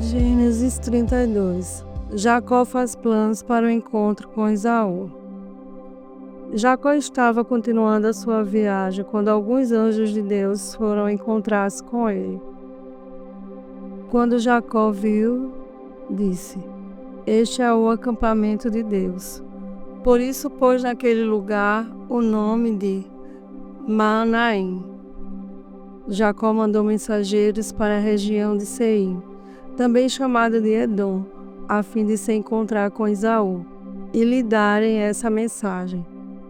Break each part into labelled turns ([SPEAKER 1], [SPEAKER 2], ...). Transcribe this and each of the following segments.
[SPEAKER 1] Gênesis 32. Jacó faz planos para o encontro com Esaú. Jacó estava continuando a sua viagem quando alguns anjos de Deus foram encontrar-se com ele. Quando Jacó viu, disse: "Este é o acampamento de Deus." Por isso pôs naquele lugar o nome de Maanaim. Jacó mandou mensageiros para a região de Seir, também chamada de Edom, a fim de se encontrar com Esaú, e lhe darem essa mensagem: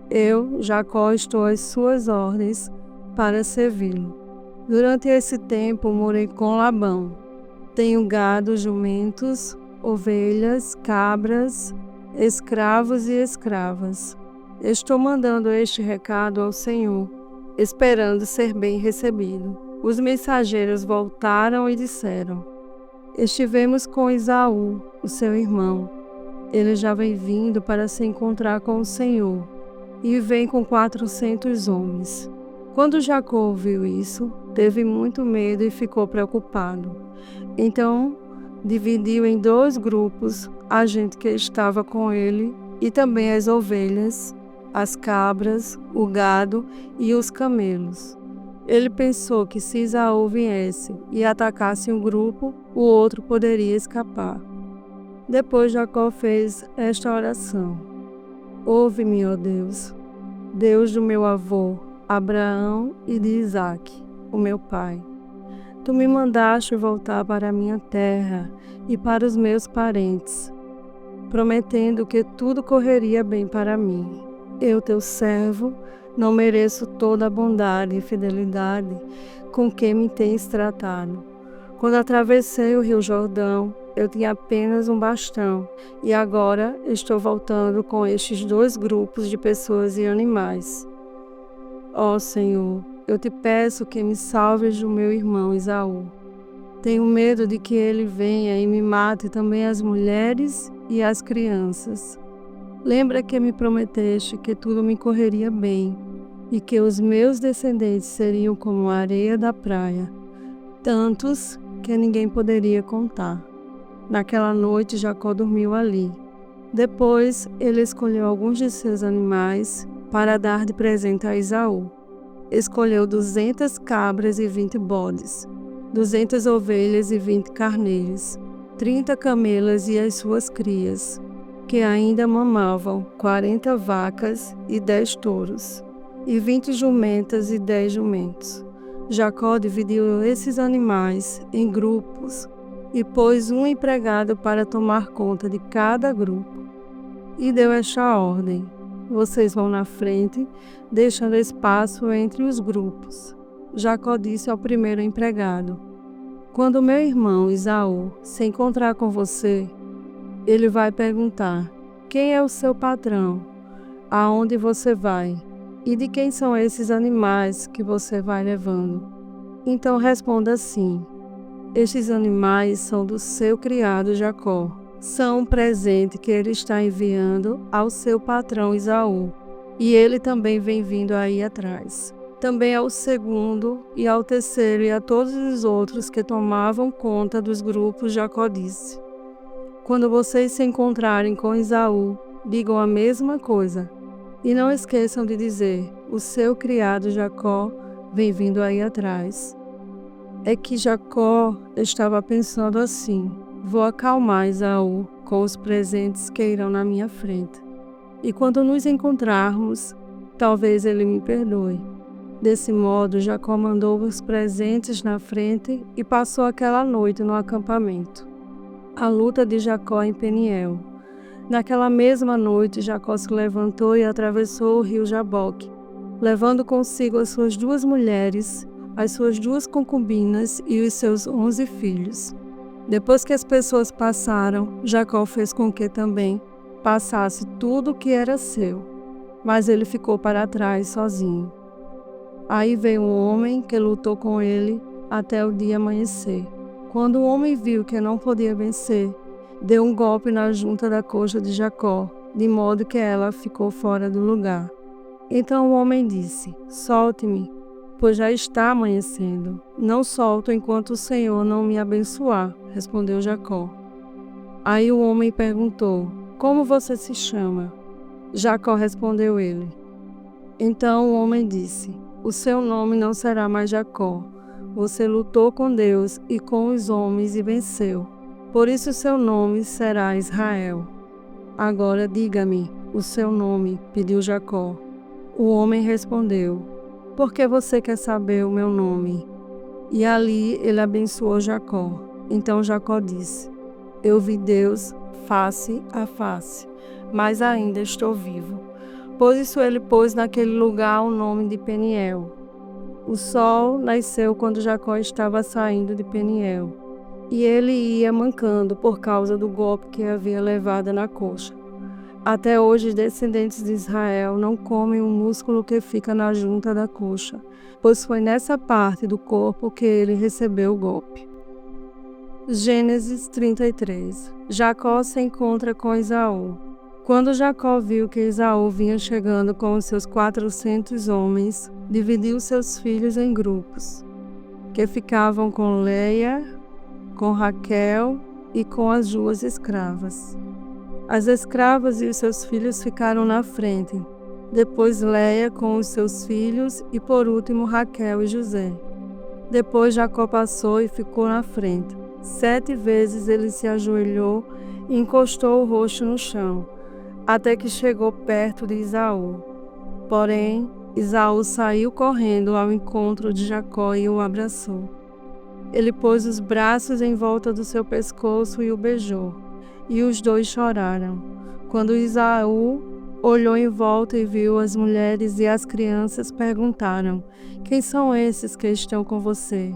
[SPEAKER 1] Eu, Jacó, estou às suas ordens para servi-lo. Durante esse tempo morei com Labão. Tenho gado, jumentos, ovelhas, cabras, escravos e escravas. Estou mandando este recado ao Senhor, esperando ser bem recebido. Os mensageiros voltaram e disseram: Estivemos com Esaú, o seu irmão. Ele já vem vindo para se encontrar com o Senhor, e vem com 400 homens. Quando Jacó ouviu isso, teve muito medo e ficou preocupado. Então, dividiu em 2 grupos a gente que estava com ele e também as ovelhas, as cabras, o gado e os camelos. Ele pensou que se Esaú viesse e atacasse um grupo, o outro poderia escapar. Depois Jacó fez esta oração: Ouve-me, ó Deus, Deus do meu avô Abraão e de Isaque, o meu pai. Tu me mandaste voltar para a minha terra e para os meus parentes, prometendo que tudo correria bem para mim. Eu, teu servo, não mereço toda a bondade e fidelidade com que me tens tratado. Quando atravessei o rio Jordão, eu tinha apenas um bastão, e agora estou voltando com estes 2 grupos de pessoas e animais. Ó Senhor, eu te peço que me salves do meu irmão Esaú. Tenho medo de que ele venha e me mate também as mulheres e as crianças. Lembra que me prometeste que tudo me correria bem e que os meus descendentes seriam como a areia da praia, tantos que ninguém poderia contar. Naquela noite Jacó dormiu ali. Depois ele escolheu alguns de seus animais para dar de presente a Esaú. Escolheu 200 cabras e 20 bodes, 200 ovelhas e 20 carneiros, 30 camelas e as suas crias, que ainda mamavam, 40 vacas e 10 touros, e 20 jumentas e 10 jumentos. Jacó dividiu esses animais em grupos e pôs um empregado para tomar conta de cada grupo. E deu esta ordem: Vocês vão na frente, deixando espaço entre os grupos. Jacó disse ao primeiro empregado: Quando meu irmão Esaú se encontrar com você, ele vai perguntar: Quem é o seu patrão? Aonde você vai? E de quem são esses animais que você vai levando? Então responda assim: Estes animais são do seu criado Jacó. São um presente que ele está enviando ao seu patrão Esaú, e ele também vem vindo aí atrás. Também ao segundo e ao terceiro e a todos os outros que tomavam conta dos grupos, Jacó disse: Quando vocês se encontrarem com Esaú, digam a mesma coisa, e não esqueçam de dizer: o seu criado Jacó vem vindo aí atrás. É que Jacó estava pensando assim: Vou acalmar Esaú com os presentes que irão na minha frente. E quando nos encontrarmos, talvez ele me perdoe. Desse modo, Jacó mandou os presentes na frente e passou aquela noite no acampamento. A luta de Jacó em Peniel. Naquela mesma noite, Jacó se levantou e atravessou o rio Jaboque, levando consigo as suas 2 mulheres, as suas 2 concubinas e os seus 11 filhos. Depois que as pessoas passaram, Jacó fez com que também passasse tudo o que era seu, mas ele ficou para trás sozinho. Aí veio um homem que lutou com ele até o dia amanhecer. Quando o homem viu que não podia vencer, deu um golpe na junta da coxa de Jacó, de modo que ela ficou fora do lugar. Então o homem disse: Solte-me, pois já está amanhecendo. Não solto enquanto o Senhor não me abençoar, respondeu Jacó. Aí o homem perguntou: como você se chama? Jacó respondeu ele. Então o homem disse: o seu nome não será mais Jacó. Você lutou com Deus e com os homens e venceu. Por isso seu nome será Israel. Agora diga-me o seu nome, pediu Jacó. O homem respondeu: por que você quer saber o meu nome? E ali ele abençoou Jacó. Então Jacó disse: eu vi Deus face a face, mas ainda estou vivo. Por isso ele pôs naquele lugar o nome de Peniel. O sol nasceu quando Jacó estava saindo de Peniel, e ele ia mancando por causa do golpe que havia levado na coxa. Até hoje os descendentes de Israel não comem o músculo que fica na junta da coxa, pois foi nessa parte do corpo que ele recebeu o golpe. Gênesis 33. Jacó se encontra com Esaú. Quando Jacó viu que Esaú vinha chegando com os seus 400 homens, dividiu seus filhos em grupos, que ficavam com Leia, com Raquel e com as 2 escravas. As escravas e os seus filhos ficaram na frente, depois Leia com os seus filhos e por último Raquel e José. Depois Jacó passou e ficou na frente. 7 vezes ele se ajoelhou e encostou o rosto no chão, até que chegou perto de Esaú. Porém, Esaú saiu correndo ao encontro de Jacó e o abraçou. Ele pôs os braços em volta do seu pescoço e o beijou, e os dois choraram. Quando Esaú olhou em volta e viu as mulheres e as crianças, perguntaram: quem são esses que estão com você?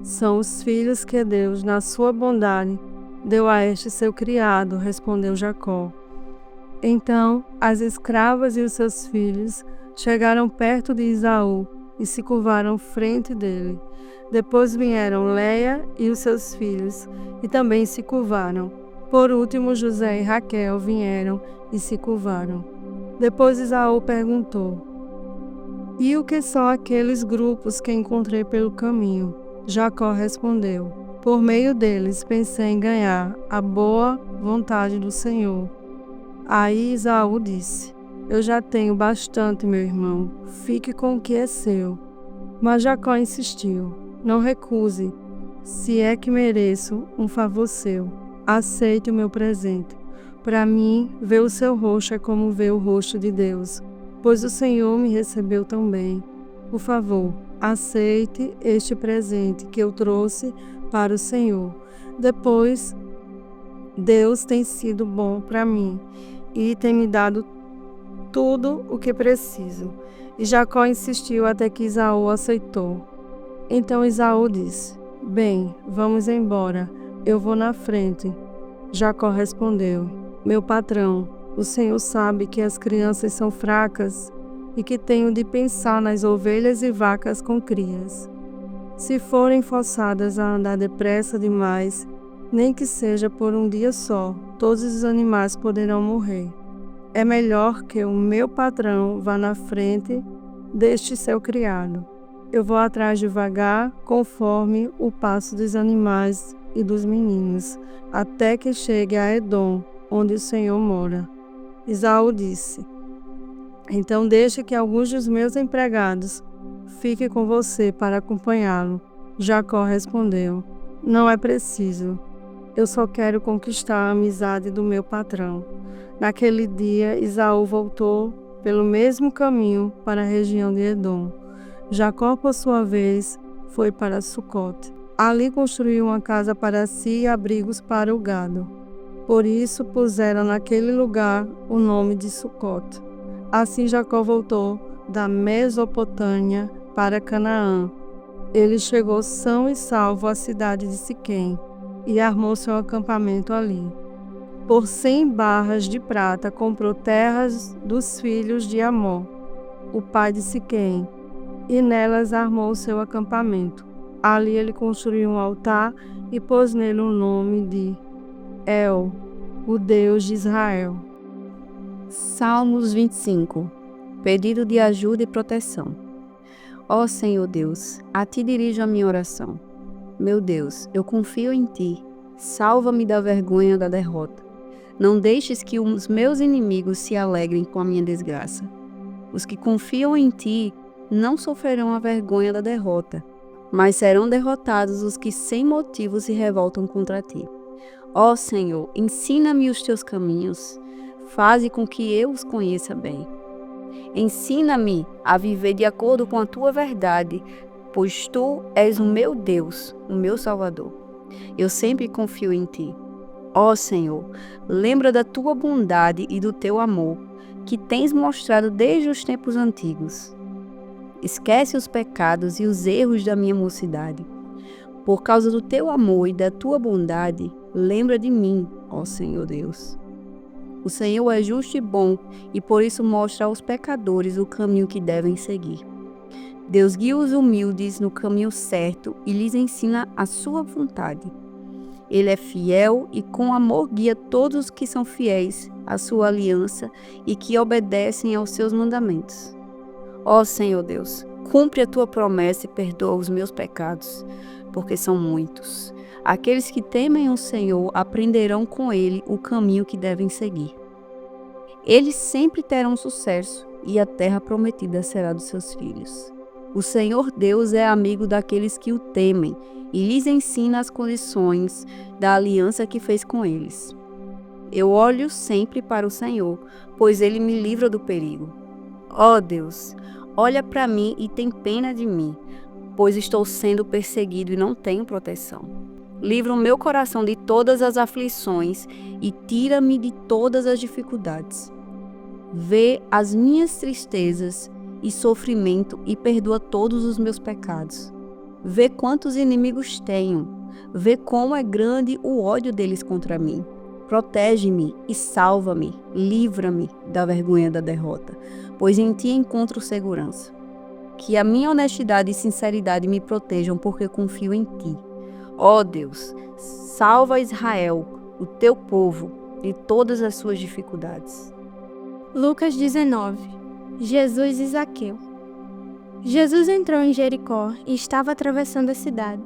[SPEAKER 1] São os filhos que Deus, na sua bondade, deu a este seu criado, respondeu Jacó. Então as escravas e os seus filhos chegaram perto de Esaú e se curvaram frente dele. Depois vieram Leia e os seus filhos e também se curvaram. Por último, José e Raquel vieram e se curvaram. Depois Esaú perguntou: e o que são aqueles grupos que encontrei pelo caminho? Jacó respondeu: por meio deles pensei em ganhar a boa vontade do Senhor. Aí Esaú disse: eu já tenho bastante, meu irmão, fique com o que é seu. Mas Jacó insistiu: não recuse, se é que mereço um favor seu. Aceite o meu presente. Para mim, ver o seu rosto é como ver o rosto de Deus, pois o Senhor me recebeu tão bem. Por favor, aceite este presente que eu trouxe para o Senhor. Depois, Deus tem sido bom para mim e tem me dado tudo o que preciso. E Jacó insistiu até que Esaú aceitou. Então Esaú disse: bem, vamos embora, eu vou na frente. Jacó respondeu: meu patrão, o Senhor sabe que as crianças são fracas e que tenho de pensar nas ovelhas e vacas com crias. Se forem forçadas a andar depressa demais, nem que seja por um dia só, todos os animais poderão morrer. É melhor que o meu patrão vá na frente deste seu criado. Eu vou atrás devagar, conforme o passo dos animais e dos meninos, até que chegue a Edom, onde o Senhor mora. Esaú disse: então deixe que alguns dos meus empregados fiquem com você para acompanhá-lo. Jacó respondeu: não é preciso. Eu só quero conquistar a amizade do meu patrão. Naquele dia, Esaú voltou pelo mesmo caminho para a região de Edom. Jacó, por sua vez, foi para Sucote. Ali construiu uma casa para si e abrigos para o gado. Por isso puseram naquele lugar o nome de Sucote. Assim Jacó voltou da Mesopotâmia para Canaã. Ele chegou são e salvo à cidade de Siquém e armou seu acampamento ali. Por 100 barras de prata comprou terras dos filhos de Amor, o pai de Siquém, e nelas armou seu acampamento. Ali ele construiu um altar e pôs nele o nome de El, o Deus de Israel.
[SPEAKER 2] Salmos 25. Pedido de ajuda e proteção. Ó Senhor Deus, a Ti dirijo a minha oração. Meu Deus, eu confio em Ti. Salva-me da vergonha da derrota. Não deixes que os meus inimigos se alegrem com a minha desgraça. Os que confiam em Ti não sofrerão a vergonha da derrota, mas serão derrotados os que sem motivo se revoltam contra Ti. Ó Senhor, ensina-me os Teus caminhos. Faze com que eu os conheça bem. Ensina-me a viver de acordo com a Tua verdade, pois Tu és o meu Deus, o meu Salvador. Eu sempre confio em Ti. Ó Senhor, lembra da Tua bondade e do Teu amor, que tens mostrado desde os tempos antigos. Esquece os pecados e os erros da minha mocidade. Por causa do Teu amor e da Tua bondade, lembra de mim, ó Senhor Deus. O Senhor é justo e bom, e por isso mostra aos pecadores o caminho que devem seguir. Deus guia os humildes no caminho certo e lhes ensina a sua vontade. Ele é fiel e com amor guia todos os que são fiéis à sua aliança e que obedecem aos seus mandamentos. Ó Senhor Deus, cumpre a tua promessa e perdoa os meus pecados, porque são muitos. Aqueles que temem o Senhor aprenderão com ele o caminho que devem seguir. Eles sempre terão sucesso e a terra prometida será dos seus filhos. O Senhor Deus é amigo daqueles que o temem e lhes ensina as condições da aliança que fez com eles. Eu olho sempre para o Senhor, pois ele me livra do perigo. Ó Deus, olha para mim e tem pena de mim, pois estou sendo perseguido e não tenho proteção. Livra o meu coração de todas as aflições e tira-me de todas as dificuldades. Vê as minhas tristezas e sofrimento e perdoa todos os meus pecados. Vê quantos inimigos tenho. Vê como é grande o ódio deles contra mim. Protege-me e salva-me, livra-me da vergonha da derrota, pois em Ti encontro segurança. Que a minha honestidade e sinceridade me protejam, porque confio em Ti. Ó Deus, salva Israel, o Teu povo, de todas as suas dificuldades.
[SPEAKER 3] Lucas 19. Jesus e Zaqueu. Jesus entrou em Jericó e estava atravessando a cidade.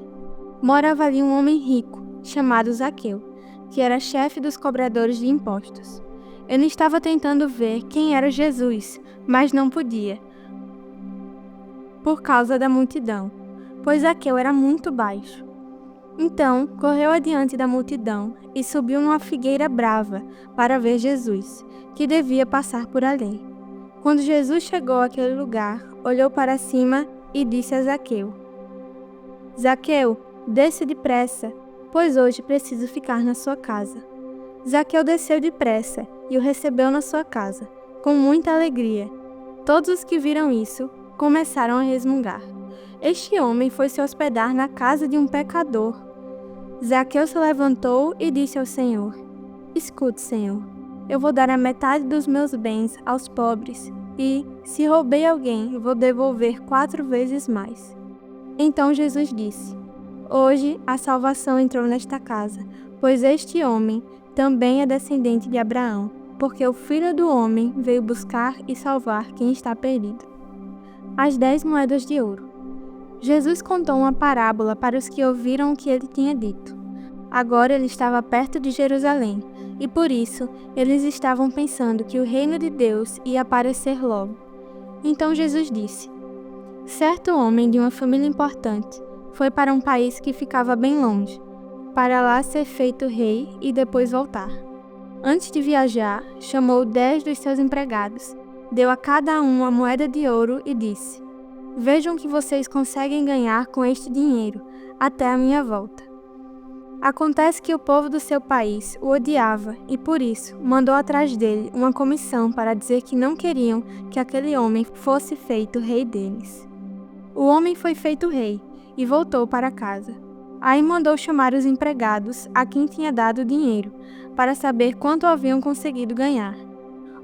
[SPEAKER 3] Morava ali um homem rico, chamado Zaqueu, que era chefe dos cobradores de impostos. Ele estava tentando ver quem era Jesus, mas não podia, por causa da multidão, pois Zaqueu era muito baixo. Então, correu adiante da multidão e subiu numa figueira brava para ver Jesus, que devia passar por ali. Quando Jesus chegou àquele lugar, olhou para cima e disse a Zaqueu: Zaqueu, desce depressa, pois hoje preciso ficar na sua casa. Zaqueu desceu depressa e o recebeu na sua casa, com muita alegria. Todos os que viram isso começaram a resmungar. Este homem foi se hospedar na casa de um pecador. Zaqueu se levantou e disse ao Senhor: Escute, Senhor, eu vou dar a metade dos meus bens aos pobres e, se roubei alguém, vou devolver 4 vezes mais. Então Jesus disse: Hoje a salvação entrou nesta casa, pois este homem também é descendente de Abraão, porque o Filho do Homem veio buscar e salvar quem está perdido. As 10 moedas de ouro. Jesus contou uma parábola para os que ouviram o que ele tinha dito. Agora ele estava perto de Jerusalém, e por isso eles estavam pensando que o reino de Deus ia aparecer logo. Então Jesus disse: Certo homem de uma família importante foi para um país que ficava bem longe, para lá ser feito rei e depois voltar. Antes de viajar, chamou 10 dos seus empregados, deu a cada um uma moeda de ouro e disse: Vejam o que vocês conseguem ganhar com este dinheiro, até a minha volta. Acontece que o povo do seu país o odiava e, por isso, mandou atrás dele uma comissão para dizer que não queriam que aquele homem fosse feito rei deles. O homem foi feito rei e voltou para casa. Aí mandou chamar os empregados a quem tinha dado o dinheiro, para saber quanto haviam conseguido ganhar.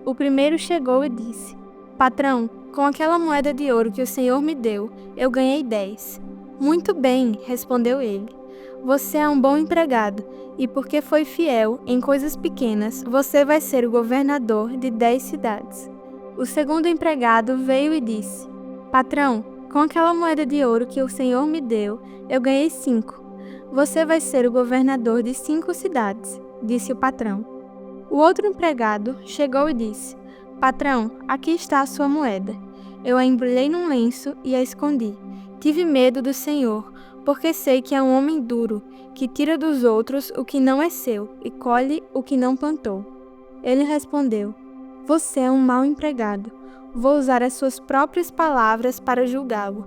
[SPEAKER 3] O primeiro chegou e disse: Patrão, com aquela moeda de ouro que o Senhor me deu, eu ganhei 10. Muito bem, respondeu ele. Você é um bom empregado, e porque foi fiel em coisas pequenas, você vai ser o governador de 10 cidades. O segundo empregado veio e disse: Patrão, Com aquela moeda de ouro que o Senhor me deu, eu ganhei 5. Você vai ser o governador de 5 cidades, disse o patrão. O outro empregado chegou e disse: Patrão, aqui está a sua moeda. Eu a embrulhei num lenço e a escondi. Tive medo do Senhor, porque sei que é um homem duro, que tira dos outros o que não é seu e colhe o que não plantou. Ele respondeu: Você é um mau empregado. Vou usar as suas próprias palavras para julgá-lo.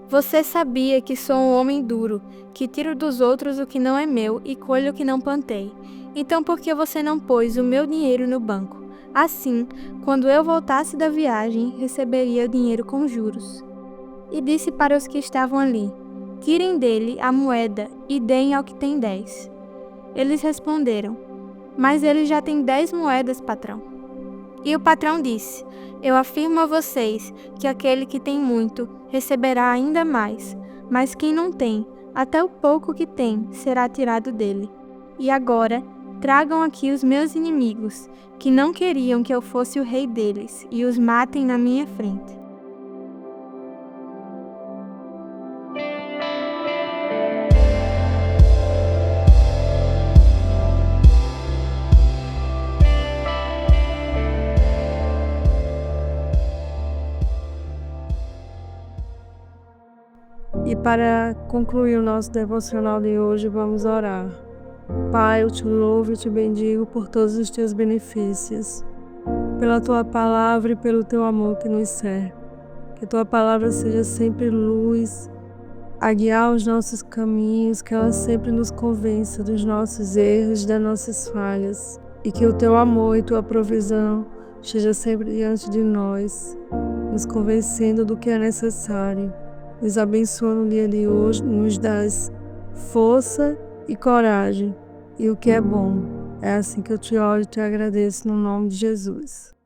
[SPEAKER 3] Você sabia que sou um homem duro, que tiro dos outros o que não é meu e colho o que não plantei. Então por que você não pôs o meu dinheiro no banco? Assim, quando eu voltasse da viagem, receberia o dinheiro com juros. E disse para os que estavam ali: Tirem dele a moeda e deem ao que tem 10. Eles responderam: Mas ele já tem 10 moedas, patrão. E o patrão disse: Eu afirmo a vocês que aquele que tem muito receberá ainda mais, mas quem não tem, até o pouco que tem será tirado dele. E agora, tragam aqui os meus inimigos, que não queriam que eu fosse o rei deles, e os matem na minha frente.
[SPEAKER 1] E para concluir o nosso devocional de hoje, vamos orar. Pai, eu te louvo e te bendigo por todos os teus benefícios, pela tua palavra e pelo teu amor que nos cerca. Que a tua palavra seja sempre luz a guiar os nossos caminhos, que ela sempre nos convença dos nossos erros, das nossas falhas, e que o teu amor e tua provisão esteja sempre diante de nós, nos convencendo do que é necessário. Nos abençoa no dia de hoje, nos dá força e coragem, e o que é bom. É assim que eu te oro e te agradeço no nome de Jesus.